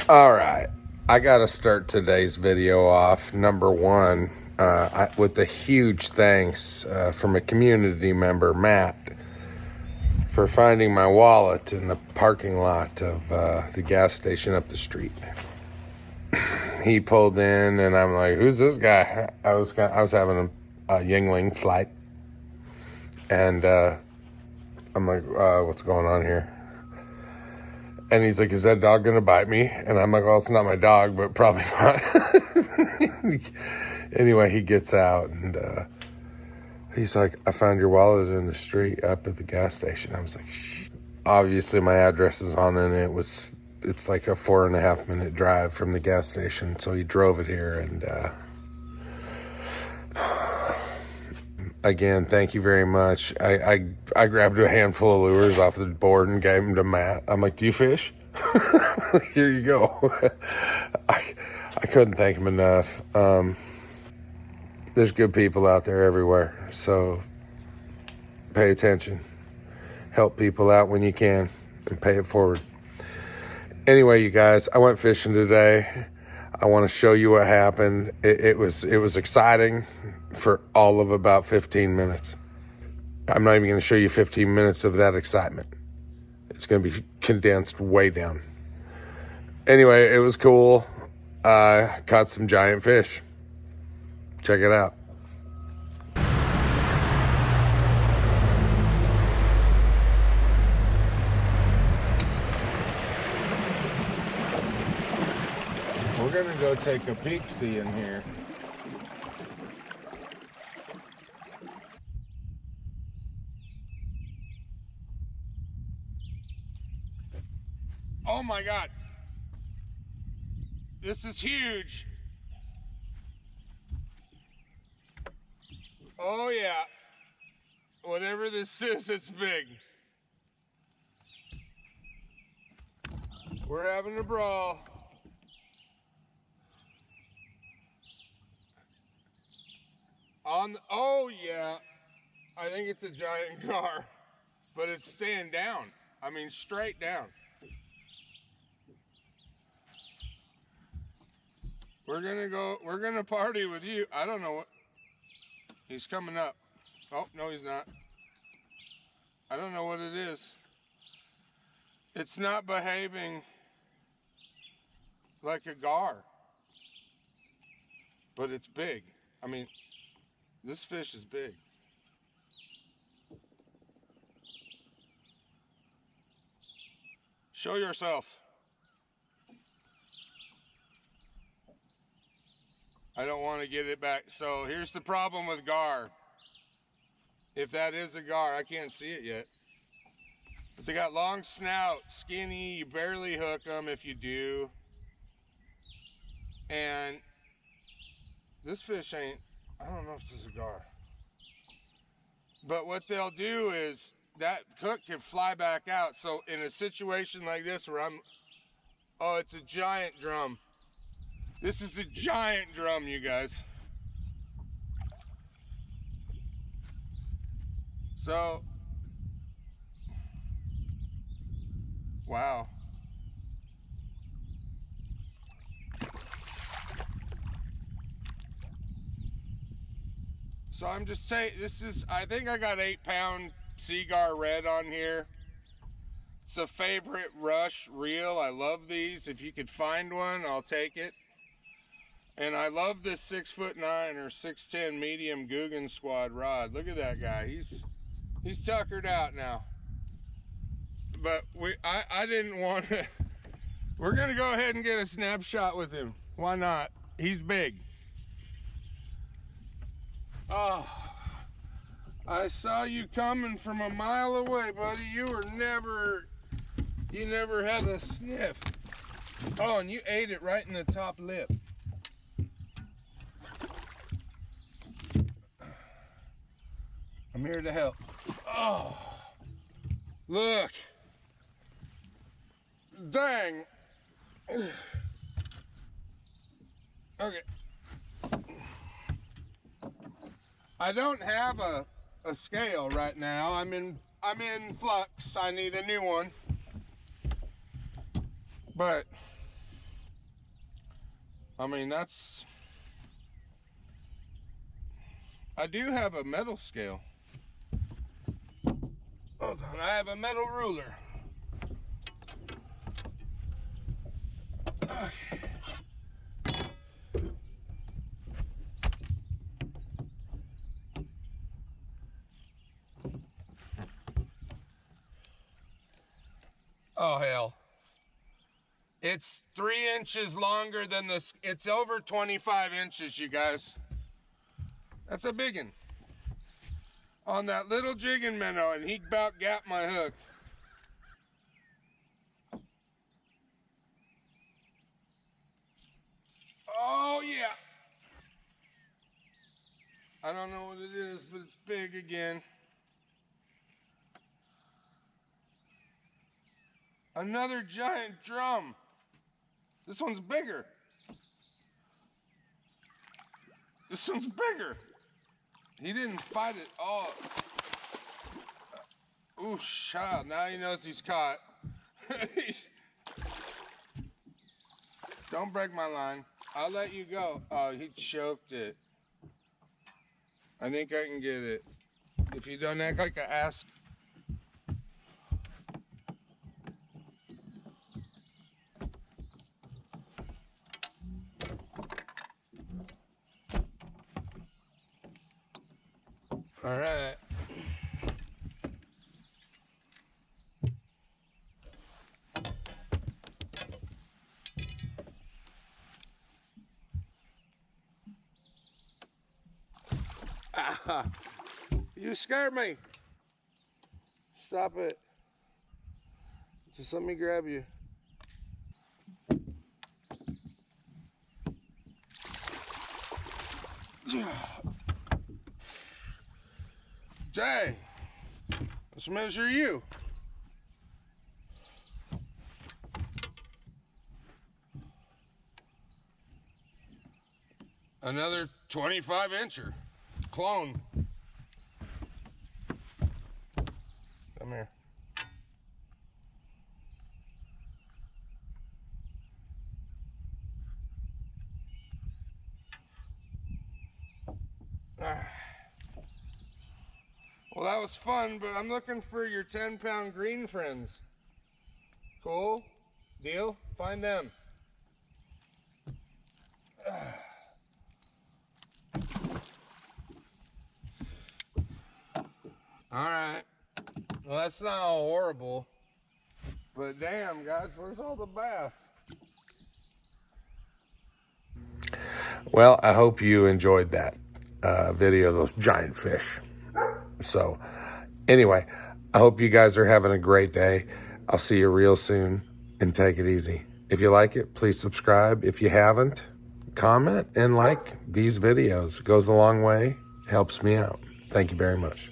All right, I got to start today's video off, number one, with a huge thanks from a community member, Matt, for finding my wallet in the parking lot of the gas station up the street. He pulled in, and I'm like, "Who's this guy?" I was having a Yingling flight, and I'm like, "What's going on here?" And he's like, "Is that dog gonna bite me?" And I'm like, "Well, it's not my dog, but probably not." Anyway, he gets out, and he's like, "I found your wallet in the street up at the gas station." I was like, "Shh." Obviously, my address is on it, and it's like a 4.5 minute drive from the gas station. So he drove it here, and again, thank you very much. I grabbed a handful of lures off the board and gave them to Matt. I'm like, "Do you fish?" Here you go. I couldn't thank him enough. There's good people out there everywhere, so pay attention. Help people out when you can and pay it forward. Anyway, you guys, I went fishing today. I want to show you what happened. It was exciting for all of about 15 minutes. I'm not even going to show you 15 minutes of that excitement. It's going to be condensed way down. Anyway, it was cool. Caught some giant fish. Check it out. We're going to go take a peek-see in here. Oh my God. This is huge. Oh yeah. Whatever this is, it's big. We're having a brawl. Oh yeah. I think it's a giant gar, but it's staying down. I mean, straight down. We're gonna party with you. I don't know what. He's coming up. Oh, no, he's not. I don't know what it is. It's not behaving like a gar, but it's big. I mean, this fish is big. Show yourself. I don't want to get it back. So here's the problem with gar. If that is a gar, I can't see it yet. But they got long snout, skinny, you barely hook them if you do. And this fish ain't, I don't know if this is a gar. But what they'll do is that hook can fly back out. So in a situation like this where oh, it's a giant drum. This is a giant drum, you guys. So, wow. So I'm just saying, I think I got 8-pound Seagar Red on here. It's a favorite Rush reel. I love these. If you could find one, I'll take it. And I love this 6'9" or 6'10" medium Guggen Squad rod. Look at that guy. He's tuckered out now. But I didn't want to. We're gonna go ahead and get a snapshot with him. Why not? He's big. Oh, I saw you coming from a mile away, buddy. You never had a sniff. Oh, and you ate it right in the top lip. I'm here to help. Oh, look. Dang. Okay. I don't have a scale right now. I'm in flux. I need a new one. But I mean, I do have a metal scale. Hold on, I have a metal ruler. Okay. Oh, hell. It's 3 inches longer than this. It's over 25 inches, you guys. That's a big one. On that little jigging minnow, and he about got my hook. Oh, yeah. I don't know what it is, but it's big again. Another giant drum. This one's bigger. This one's bigger. He didn't fight it all. Ooh, child. Now he knows he's caught. Don't break my line. I'll let you go. Oh, he choked it. I think I can get it. If you don't act like an ass. All right. Ah, you scared me. Stop it. Just let me grab you. Jay, let's measure you. Another 25 incher. Clone. Come here. Well, that was fun, but I'm looking for your 10-pound green friends. Cool? Deal? Find them. All right. Well, that's not all horrible. But damn, guys, where's all the bass? Well, I hope you enjoyed that video of those giant fish. So, anyway, I hope you guys are having a great day. I'll see you real soon, and take it easy. If you like it, please subscribe. If you haven't, comment and like these videos. It goes a long way. Helps me out. Thank you very much.